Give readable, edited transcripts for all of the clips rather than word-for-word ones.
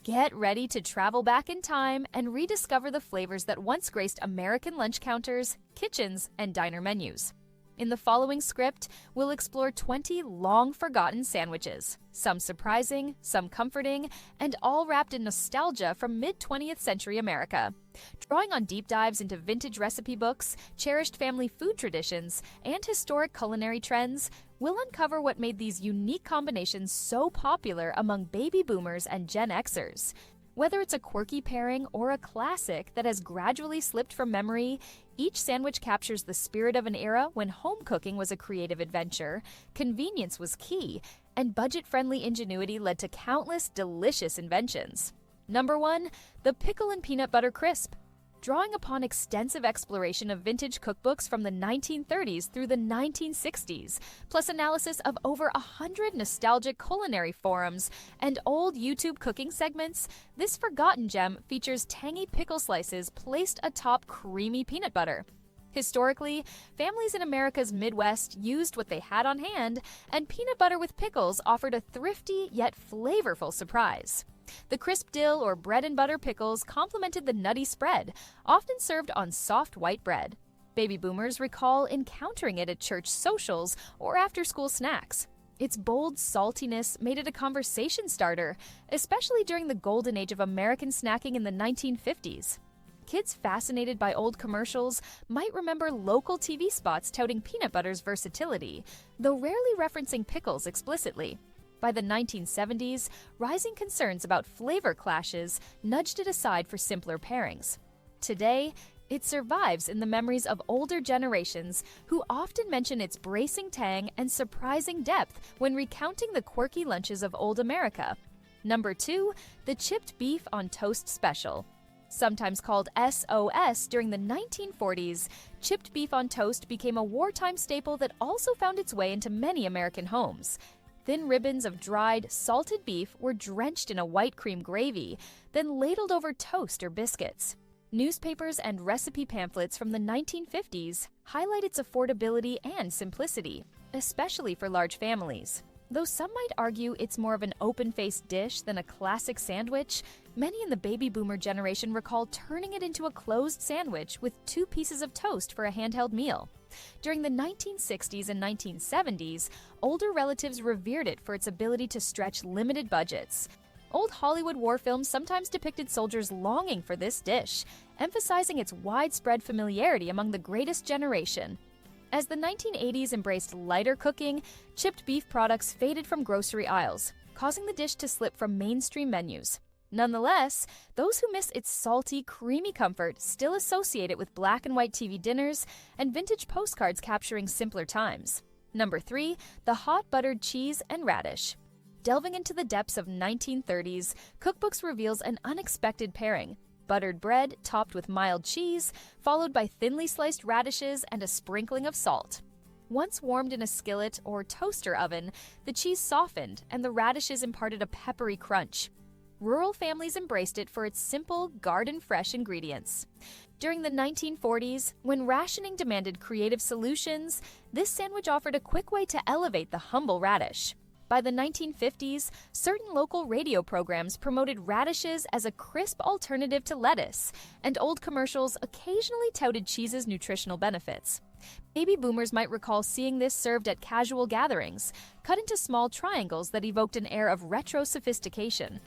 Get ready to travel back in time and rediscover the flavors that once graced American lunch counters, kitchens, and diner menus. In the following script, we'll explore 20 long-forgotten sandwiches, some surprising, some comforting, and all wrapped in nostalgia from mid-20th century America. Drawing on deep dives into vintage recipe books, cherished family food traditions, and historic culinary trends, we'll uncover what made these unique combinations so popular among baby boomers and Gen Xers. Whether it's a quirky pairing or a classic that has gradually slipped from memory, each sandwich captures the spirit of an era when home cooking was a creative adventure, convenience was key, and budget-friendly ingenuity led to countless delicious inventions. Number 1. The Pickle and Peanut Butter Crisp. Drawing upon extensive exploration of vintage cookbooks from the 1930s through the 1960s, plus analysis of over 100 nostalgic culinary forums and old YouTube cooking segments, this forgotten gem features tangy pickle slices placed atop creamy peanut butter. Historically, families in America's Midwest used what they had on hand, and peanut butter with pickles offered a thrifty yet flavorful surprise. The crisp dill or bread and butter pickles complemented the nutty spread, often served on soft white bread. Baby boomers recall encountering it at church socials or after-school snacks. Its bold saltiness made it a conversation starter, especially during the golden age of American snacking in the 1950s. Kids fascinated by old commercials might remember local TV spots touting peanut butter's versatility, though rarely referencing pickles explicitly. By the 1970s, rising concerns about flavor clashes nudged it aside for simpler pairings. Today, it survives in the memories of older generations who often mention its bracing tang and surprising depth when recounting the quirky lunches of old America. Number 2. The Chipped Beef on Toast Special. Sometimes called SOS during the 1940s, chipped beef on toast became a wartime staple that also found its way into many American homes. Thin ribbons of dried, salted beef were drenched in a white cream gravy, then ladled over toast or biscuits. Newspapers and recipe pamphlets from the 1950s highlight its affordability and simplicity, especially for large families. Though some might argue it's more of an open-faced dish than a classic sandwich, many in the baby boomer generation recall turning it into a closed sandwich with 2 pieces of toast for a handheld meal. During the 1960s and 1970s, older relatives revered it for its ability to stretch limited budgets. Old Hollywood war films sometimes depicted soldiers longing for this dish, emphasizing its widespread familiarity among the greatest generation. As the 1980s embraced lighter cooking, chipped beef products faded from grocery aisles, causing the dish to slip from mainstream menus. Nonetheless, those who miss its salty, creamy comfort still associate it with black and white TV dinners and vintage postcards capturing simpler times. Number 3. The Hot Buttered Cheese and Radish. Delving into the depths of 1930s, cookbooks reveals an unexpected pairing. Buttered bread topped with mild cheese, followed by thinly sliced radishes and a sprinkling of salt. Once warmed in a skillet or toaster oven, the cheese softened and the radishes imparted a peppery crunch. Rural families embraced it for its simple, garden-fresh ingredients. During the 1940s, when rationing demanded creative solutions, this sandwich offered a quick way to elevate the humble radish. By the 1950s, certain local radio programs promoted radishes as a crisp alternative to lettuce, and old commercials occasionally touted cheese's nutritional benefits. Baby boomers might recall seeing this served at casual gatherings, cut into small triangles that evoked an air of retro sophistication.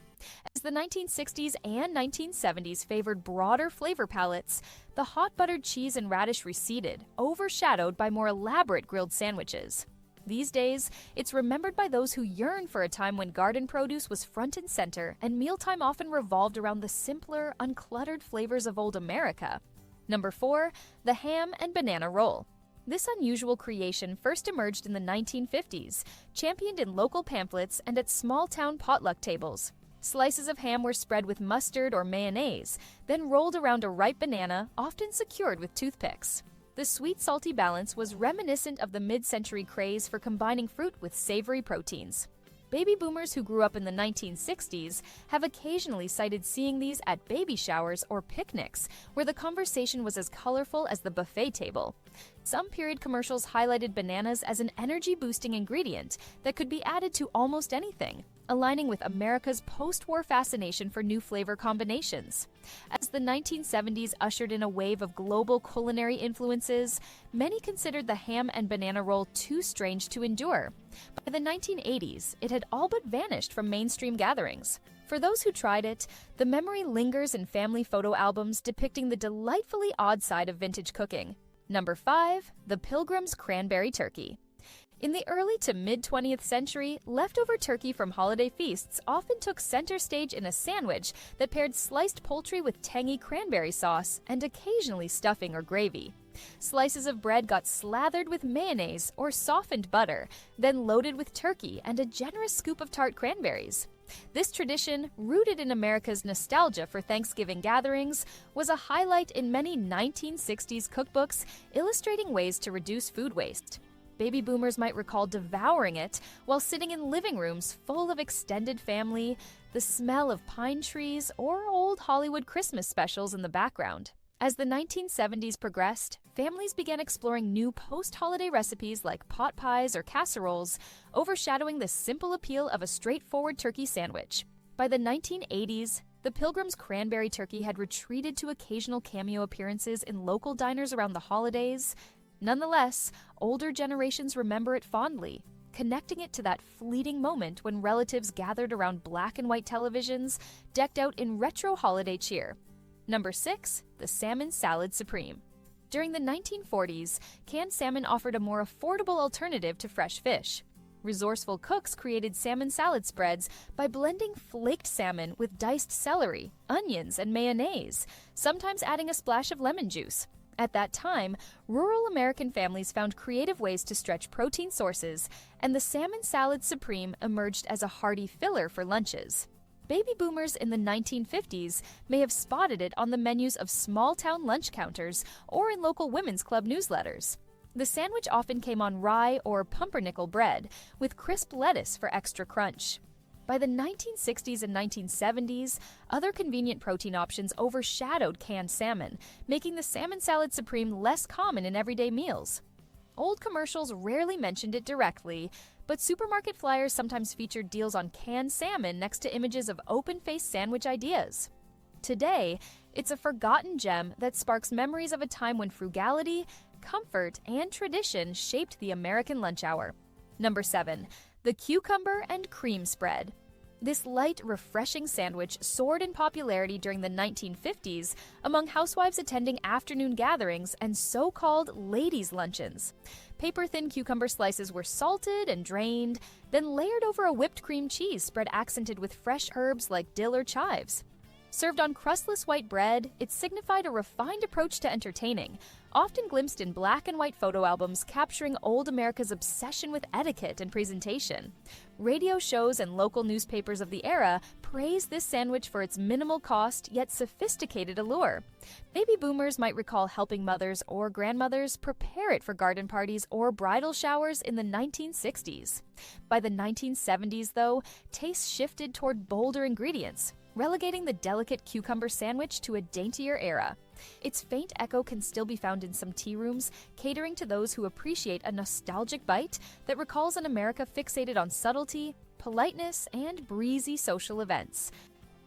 As the 1960s and 1970s favored broader flavor palettes, the hot buttered cheese and radish receded, overshadowed by more elaborate grilled sandwiches. These days, it's remembered by those who yearn for a time when garden produce was front and center and mealtime often revolved around the simpler, uncluttered flavors of old America. Number 4. The Ham and Banana Roll. This unusual creation first emerged in the 1950s, championed in local pamphlets and at small-town potluck tables. Slices of ham were spread with mustard or mayonnaise, then rolled around a ripe banana, often secured with toothpicks. The sweet-salty balance was reminiscent of the mid-century craze for combining fruit with savory proteins. Baby boomers who grew up in the 1960s have occasionally cited seeing these at baby showers or picnics, where the conversation was as colorful as the buffet table. Some period commercials highlighted bananas as an energy-boosting ingredient that could be added to almost anything, aligning with America's post-war fascination for new flavor combinations. As the 1970s ushered in a wave of global culinary influences, many considered the ham and banana roll too strange to endure. By the 1980s, it had all but vanished from mainstream gatherings. For those who tried it, the memory lingers in family photo albums depicting the delightfully odd side of vintage cooking. Number 5. The Pilgrim's Cranberry Turkey. In the early to mid-20th century, leftover turkey from holiday feasts often took center stage in a sandwich that paired sliced poultry with tangy cranberry sauce and occasionally stuffing or gravy. Slices of bread got slathered with mayonnaise or softened butter, then loaded with turkey and a generous scoop of tart cranberries. This tradition, rooted in America's nostalgia for Thanksgiving gatherings, was a highlight in many 1960s cookbooks illustrating ways to reduce food waste. Baby boomers might recall devouring it while sitting in living rooms full of extended family, the smell of pine trees, or old Hollywood Christmas specials in the background. As the 1970s progressed, families began exploring new post-holiday recipes like pot pies or casseroles, overshadowing the simple appeal of a straightforward turkey sandwich. By the 1980s, the Pilgrim's Cranberry Turkey had retreated to occasional cameo appearances in local diners around the holidays. Nonetheless, older generations remember it fondly, connecting it to that fleeting moment when relatives gathered around black and white televisions, decked out in retro holiday cheer. Number 6. The Salmon Salad Supreme. During the 1940s, canned salmon offered a more affordable alternative to fresh fish. Resourceful cooks created salmon salad spreads by blending flaked salmon with diced celery, onions, and mayonnaise, sometimes adding a splash of lemon juice. At that time, rural American families found creative ways to stretch protein sources, and the Salmon Salad Supreme emerged as a hearty filler for lunches. Baby boomers in the 1950s may have spotted it on the menus of small-town lunch counters or in local women's club newsletters. The sandwich often came on rye or pumpernickel bread, with crisp lettuce for extra crunch. By the 1960s and 1970s, other convenient protein options overshadowed canned salmon, making the Salmon Salad Supreme less common in everyday meals. Old commercials rarely mentioned it directly, but supermarket flyers sometimes featured deals on canned salmon next to images of open-faced sandwich ideas. Today, it's a forgotten gem that sparks memories of a time when frugality, comfort, and tradition shaped the American lunch hour. Number 7. The Cucumber and Cream Spread. This light, refreshing sandwich soared in popularity during the 1950s among housewives attending afternoon gatherings and so-called ladies' luncheons. Paper-thin cucumber slices were salted and drained, then layered over a whipped cream cheese spread accented with fresh herbs like dill or chives. Served on crustless white bread, it signified a refined approach to entertaining, often glimpsed in black and white photo albums capturing old America's obsession with etiquette and presentation. Radio shows and local newspapers of the era praised this sandwich for its minimal cost yet sophisticated allure. Baby boomers might recall helping mothers or grandmothers prepare it for garden parties or bridal showers in the 1960s. By the 1970s, though, tastes shifted toward bolder ingredients, relegating the delicate cucumber sandwich to a daintier era. Its faint echo can still be found in some tea rooms, catering to those who appreciate a nostalgic bite that recalls an America fixated on subtlety, politeness, and breezy social events.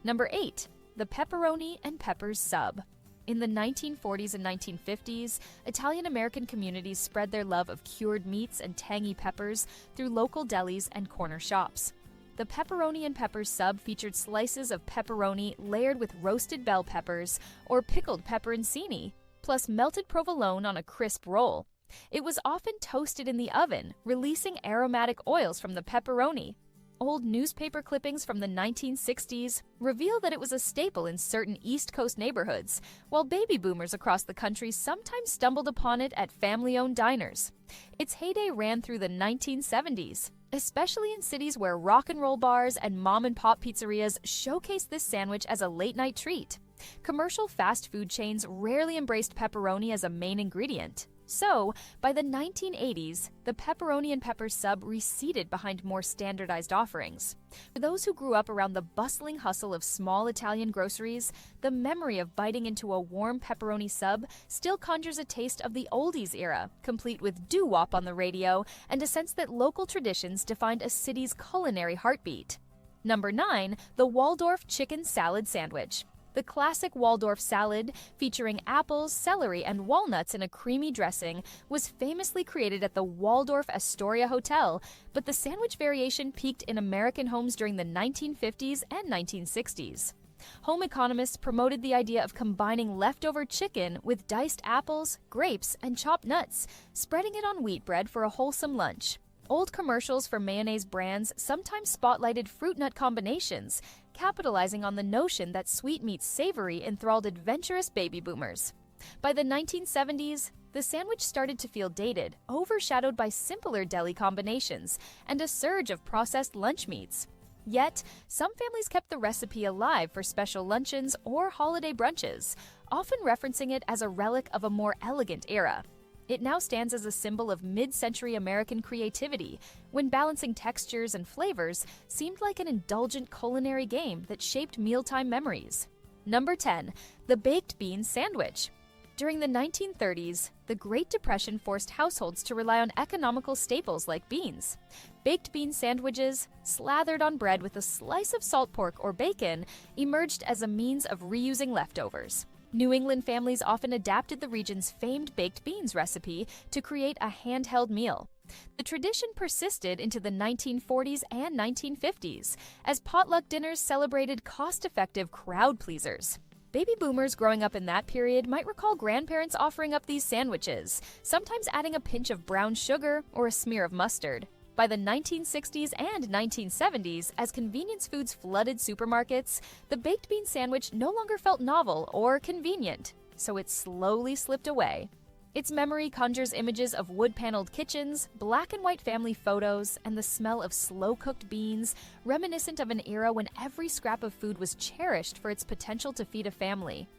Number 8. The Pepperoni and Peppers Sub. In the 1940s and 1950s, Italian-American communities spread their love of cured meats and tangy peppers through local delis and corner shops. The pepperoni and peppers sub featured slices of pepperoni layered with roasted bell peppers or pickled pepperoncini, plus melted provolone on a crisp roll. It was often toasted in the oven, releasing aromatic oils from the pepperoni. Old newspaper clippings from the 1960s reveal that it was a staple in certain East Coast neighborhoods, while baby boomers across the country sometimes stumbled upon it at family-owned diners. Its heyday ran through the 1970s, especially in cities where rock and roll bars and mom-and-pop pizzerias showcased this sandwich as a late-night treat. Commercial fast food chains rarely embraced pepperoni as a main ingredient. So, by the 1980s, the pepperoni and peppers sub receded behind more standardized offerings. For those who grew up around the bustling hustle of small Italian groceries, the memory of biting into a warm pepperoni sub still conjures a taste of the oldies era, complete with doo-wop on the radio and a sense that local traditions defined a city's culinary heartbeat. Number 9, the Waldorf chicken salad sandwich. The classic Waldorf salad, featuring apples, celery, and walnuts in a creamy dressing, was famously created at the Waldorf Astoria Hotel, but the sandwich variation peaked in American homes during the 1950s and 1960s. Home economists promoted the idea of combining leftover chicken with diced apples, grapes, and chopped nuts, spreading it on wheat bread for a wholesome lunch. Old commercials for mayonnaise brands sometimes spotlighted fruit nut combinations, capitalizing on the notion that sweet meets savory enthralled adventurous baby boomers. By the 1970s, the sandwich started to feel dated, overshadowed by simpler deli combinations and a surge of processed lunch meats. Yet, some families kept the recipe alive for special luncheons or holiday brunches, often referencing it as a relic of a more elegant era. It now stands as a symbol of mid-century American creativity, when balancing textures and flavors seemed like an indulgent culinary game that shaped mealtime memories. Number 10, the baked bean sandwich. During the 1930s, the Great Depression forced households to rely on economical staples like beans. Baked bean sandwiches, slathered on bread with a slice of salt pork or bacon, emerged as a means of reusing leftovers. New England families often adapted the region's famed baked beans recipe to create a handheld meal. The tradition persisted into the 1940s and 1950s, as potluck dinners celebrated cost-effective crowd pleasers. Baby boomers growing up in that period might recall grandparents offering up these sandwiches, sometimes adding a pinch of brown sugar or a smear of mustard. By the 1960s and 1970s, as convenience foods flooded supermarkets, the baked bean sandwich no longer felt novel or convenient, so it slowly slipped away. Its memory conjures images of wood-paneled kitchens, black and white family photos, and the smell of slow-cooked beans, reminiscent of an era when every scrap of food was cherished for its potential to feed a family.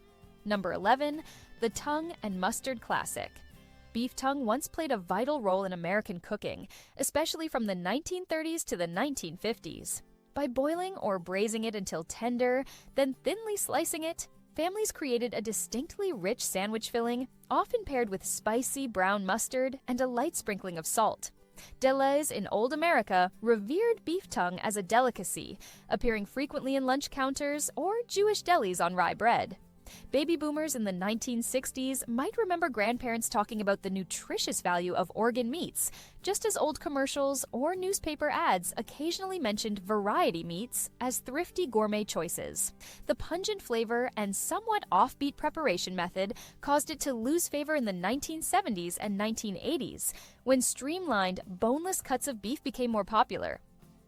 Number 11, the tongue and mustard classic. Beef tongue once played a vital role in American cooking, especially from the 1930s to the 1950s. By boiling or braising it until tender, then thinly slicing it, families created a distinctly rich sandwich filling, often paired with spicy brown mustard and a light sprinkling of salt. Deleuze in Old America revered beef tongue as a delicacy, appearing frequently in lunch counters or Jewish delis on rye bread. Baby boomers in the 1960s might remember grandparents talking about the nutritious value of organ meats, just as old commercials or newspaper ads occasionally mentioned variety meats as thrifty gourmet choices. The pungent flavor and somewhat offbeat preparation method caused it to lose favor in the 1970s and 1980s, when streamlined, boneless cuts of beef became more popular.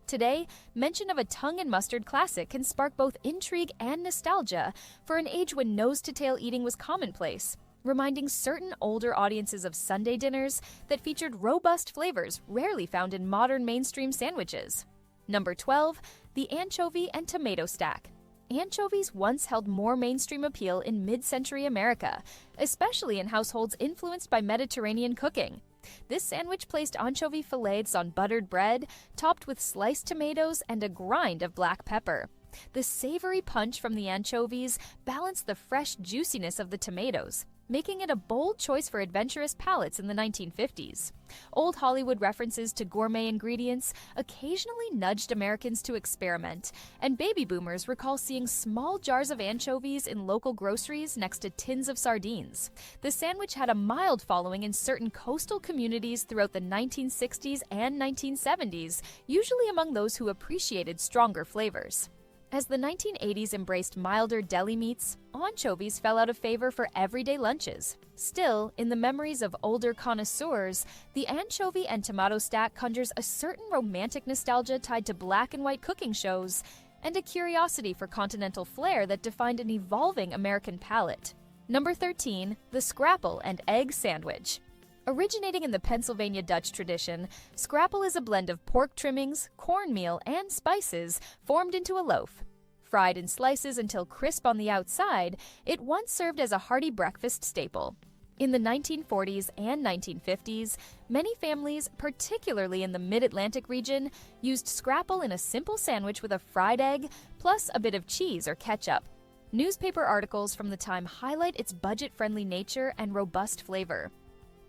Today, mention of a tongue and mustard classic can spark both intrigue and nostalgia for an age when nose-to-tail eating was commonplace, reminding certain older audiences of Sunday dinners that featured robust flavors rarely found in modern mainstream sandwiches. Number 12, the anchovy and tomato stack. Anchovies once held more mainstream appeal in mid-century America, especially in households influenced by Mediterranean cooking. This sandwich placed anchovy fillets on buttered bread, topped with sliced tomatoes and a grind of black pepper. The savory punch from the anchovies balanced the fresh juiciness of the tomatoes, making it a bold choice for adventurous palates in the 1950s. Old Hollywood references to gourmet ingredients occasionally nudged Americans to experiment, and baby boomers recall seeing small jars of anchovies in local groceries next to tins of sardines. The sandwich had a mild following in certain coastal communities throughout the 1960s and 1970s, usually among those who appreciated stronger flavors. As the 1980s embraced milder deli meats, anchovies fell out of favor for everyday lunches. Still, in the memories of older connoisseurs, the anchovy and tomato stack conjures a certain romantic nostalgia tied to black and white cooking shows, and a curiosity for continental flair that defined an evolving American palate. Number 13, the scrapple and egg sandwich. Originating in the Pennsylvania Dutch tradition, scrapple is a blend of pork trimmings, cornmeal, and spices formed into a loaf. Fried in slices until crisp on the outside, it once served as a hearty breakfast staple. In the 1940s and 1950s, many families, particularly in the mid-Atlantic region, used scrapple in a simple sandwich with a fried egg, plus a bit of cheese or ketchup. Newspaper articles from the time highlight its budget-friendly nature and robust flavor.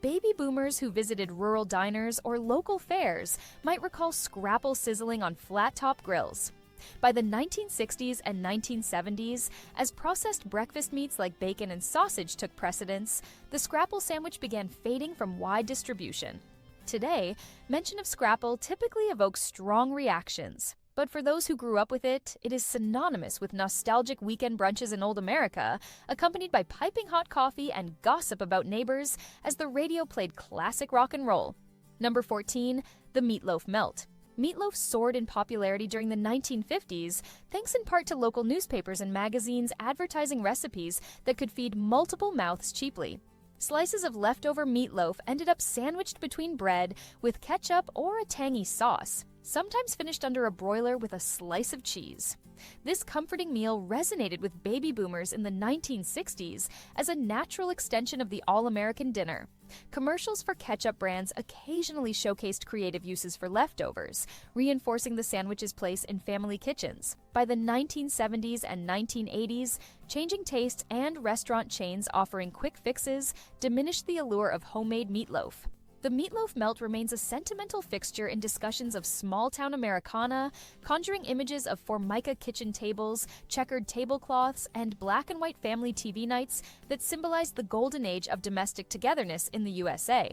Baby boomers who visited rural diners or local fairs might recall scrapple sizzling on flat-top grills. By the 1960s and 1970s, as processed breakfast meats like bacon and sausage took precedence, the scrapple sandwich began fading from wide distribution. Today, mention of scrapple typically evokes strong reactions. But for those who grew up with it, it is synonymous with nostalgic weekend brunches in old America, accompanied by piping hot coffee and gossip about neighbors as the radio played classic rock and roll. Number 14, the meatloaf melt. Meatloaf soared in popularity during the 1950s, thanks in part to local newspapers and magazines advertising recipes that could feed multiple mouths cheaply. Slices of leftover meatloaf ended up sandwiched between bread with ketchup or a tangy sauce, sometimes finished under a broiler with a slice of cheese. This comforting meal resonated with baby boomers in the 1960s as a natural extension of the all-American dinner. Commercials for ketchup brands occasionally showcased creative uses for leftovers, reinforcing the sandwich's place in family kitchens. By the 1970s and 1980s, changing tastes and restaurant chains offering quick fixes diminished the allure of homemade meatloaf. The meatloaf melt remains a sentimental fixture in discussions of small-town Americana, conjuring images of Formica kitchen tables, checkered tablecloths, and black and white family TV nights that symbolize the golden age of domestic togetherness in the USA.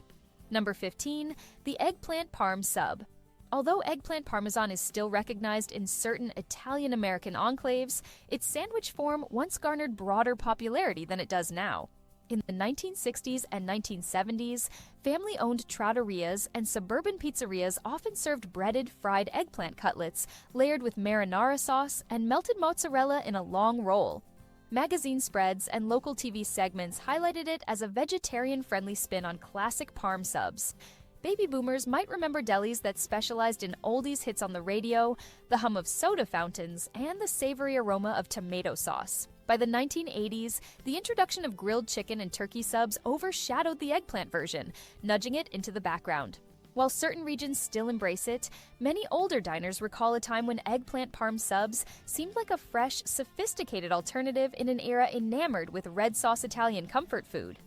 Number 15, the eggplant parm sub. Although eggplant parmesan is still recognized in certain Italian-American enclaves, its sandwich form once garnered broader popularity than it does now. In the 1960s and 1970s, family-owned trattorias and suburban pizzerias often served breaded, fried eggplant cutlets layered with marinara sauce and melted mozzarella in a long roll. Magazine spreads and local TV segments highlighted it as a vegetarian-friendly spin on classic parm subs. Baby boomers might remember delis that specialized in oldies hits on the radio, the hum of soda fountains, and the savory aroma of tomato sauce. By the 1980s, the introduction of grilled chicken and turkey subs overshadowed the eggplant version, nudging it into the background. While certain regions still embrace it, many older diners recall a time when eggplant parm subs seemed like a fresh, sophisticated alternative in an era enamored with red sauce Italian comfort food.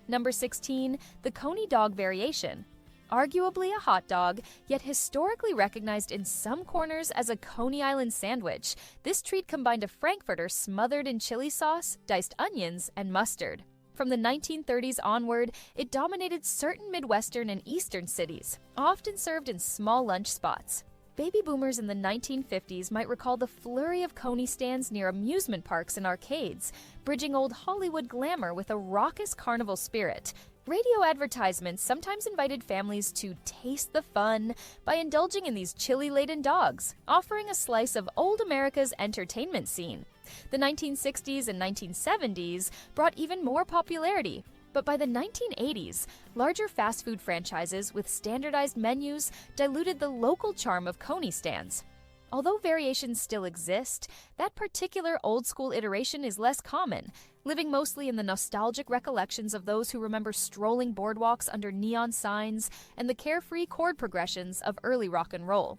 Number 16, the Coney dog variation. Arguably a hot dog, yet historically recognized in some corners as a Coney Island sandwich, this treat combined a frankfurter smothered in chili sauce, diced onions, and mustard. From the 1930s onward, it dominated certain Midwestern and Eastern cities, often served in small lunch spots. Baby boomers in the 1950s might recall the flurry of Coney stands near amusement parks and arcades, bridging old Hollywood glamour with a raucous carnival spirit. Radio advertisements sometimes invited families to taste the fun by indulging in these chili-laden dogs, offering a slice of old America's entertainment scene. The 1960s and 1970s brought even more popularity, but by the 1980s, larger fast food franchises with standardized menus diluted the local charm of Coney stands. Although variations still exist, that particular old-school iteration is less common, living mostly in the nostalgic recollections of those who remember strolling boardwalks under neon signs and the carefree chord progressions of early rock and roll.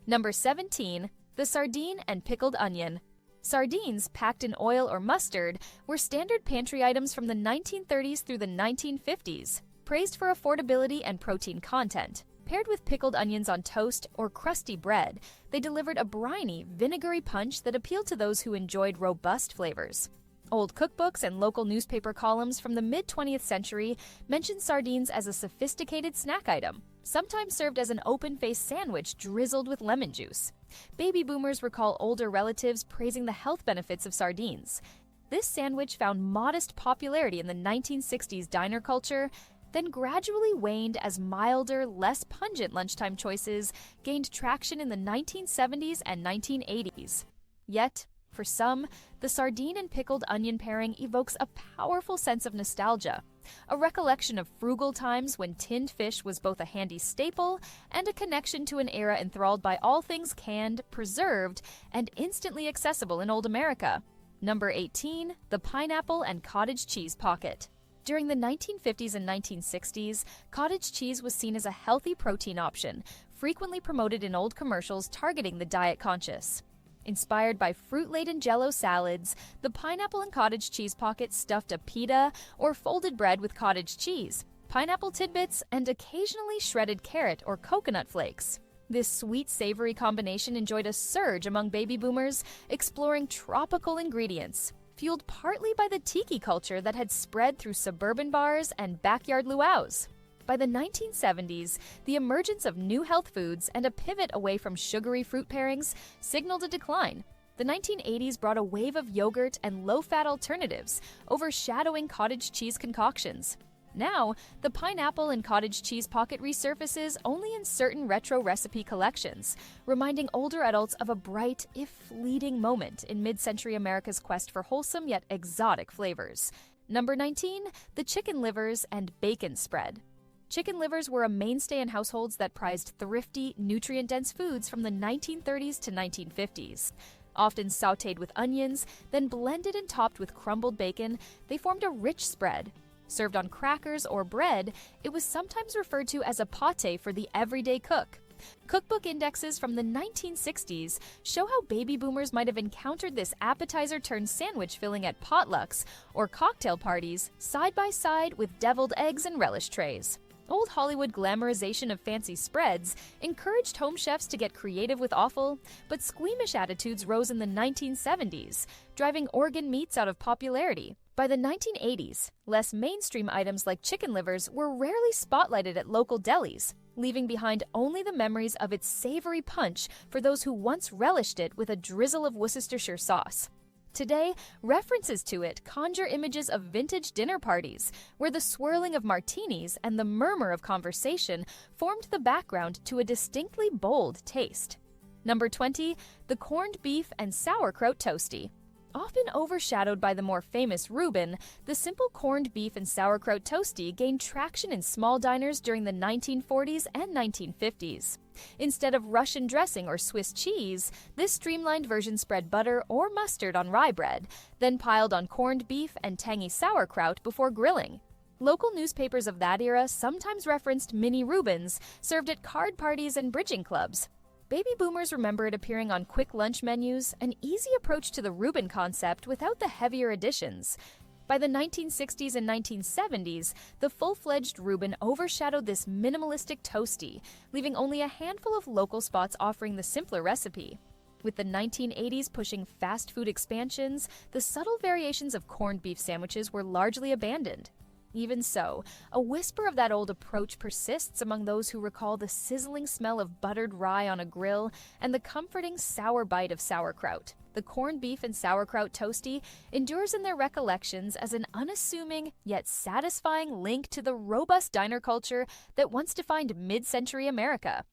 Number 17, the sardine and pickled onion. Sardines, packed in oil or mustard, were standard pantry items from the 1930s through the 1950s, praised for affordability and protein content. Paired with pickled onions on toast or crusty bread, they delivered a briny, vinegary punch that appealed to those who enjoyed robust flavors. Old cookbooks and local newspaper columns from the mid-20th century mentioned sardines as a sophisticated snack item, sometimes served as an open-faced sandwich drizzled with lemon juice. Baby boomers recall older relatives praising the health benefits of sardines. This sandwich found modest popularity in the 1960s diner culture, then gradually waned as milder, less pungent lunchtime choices gained traction in the 1970s and 1980s. Yet, for some, the sardine and pickled onion pairing evokes a powerful sense of nostalgia, a recollection of frugal times when tinned fish was both a handy staple and a connection to an era enthralled by all things canned, preserved, and instantly accessible in old America. Number 18, the pineapple and cottage cheese pocket. During the 1950s and 1960s, cottage cheese was seen as a healthy protein option, frequently promoted in old commercials targeting the diet-conscious. Inspired by fruit-laden Jell-O salads, the pineapple and cottage cheese pocket stuffed a pita or folded bread with cottage cheese, pineapple tidbits, and occasionally shredded carrot or coconut flakes. This sweet-savory combination enjoyed a surge among baby boomers, exploring tropical ingredients, fueled partly by the tiki culture that had spread through suburban bars and backyard luau's. By the 1970s, the emergence of new health foods and a pivot away from sugary fruit pairings signaled a decline. The 1980s brought a wave of yogurt and low-fat alternatives, overshadowing cottage cheese concoctions. Now, the pineapple and cottage cheese pocket resurfaces only in certain retro recipe collections, reminding older adults of a bright, if fleeting, moment in mid-century America's quest for wholesome yet exotic flavors. Number 19, the chicken livers and bacon spread. Chicken livers were a mainstay in households that prized thrifty, nutrient-dense foods from the 1930s to 1950s. Often sautéed with onions, then blended and topped with crumbled bacon, they formed a rich spread. Served on crackers or bread, it was sometimes referred to as a pâté for the everyday cook. Cookbook indexes from the 1960s show how baby boomers might have encountered this appetizer-turned-sandwich filling at potlucks or cocktail parties, side by side with deviled eggs and relish trays. Old Hollywood glamorization of fancy spreads encouraged home chefs to get creative with offal, but squeamish attitudes rose in the 1970s, driving organ meats out of popularity. By the 1980s, less mainstream items like chicken livers were rarely spotlighted at local delis, leaving behind only the memories of its savory punch for those who once relished it with a drizzle of Worcestershire sauce. Today, references to it conjure images of vintage dinner parties, where the swirling of martinis and the murmur of conversation formed the background to a distinctly bold taste. Number 20, the corned beef and sauerkraut toastie. Often overshadowed by the more famous Reuben, the simple corned beef and sauerkraut toastie gained traction in small diners during the 1940s and 1950s. Instead of Russian dressing or Swiss cheese, this streamlined version spread butter or mustard on rye bread, then piled on corned beef and tangy sauerkraut before grilling. Local newspapers of that era sometimes referenced mini Reubens served at card parties and bridging clubs. Baby boomers remember it appearing on quick lunch menus, an easy approach to the Reuben concept without the heavier additions. By the 1960s and 1970s, the full-fledged Reuben overshadowed this minimalistic toastie, leaving only a handful of local spots offering the simpler recipe. With the 1980s pushing fast food expansions, the subtle variations of corned beef sandwiches were largely abandoned. Even so, a whisper of that old approach persists among those who recall the sizzling smell of buttered rye on a grill and the comforting sour bite of sauerkraut. The corned beef and sauerkraut toastie endures in their recollections as an unassuming yet satisfying link to the robust diner culture that once defined mid-century America.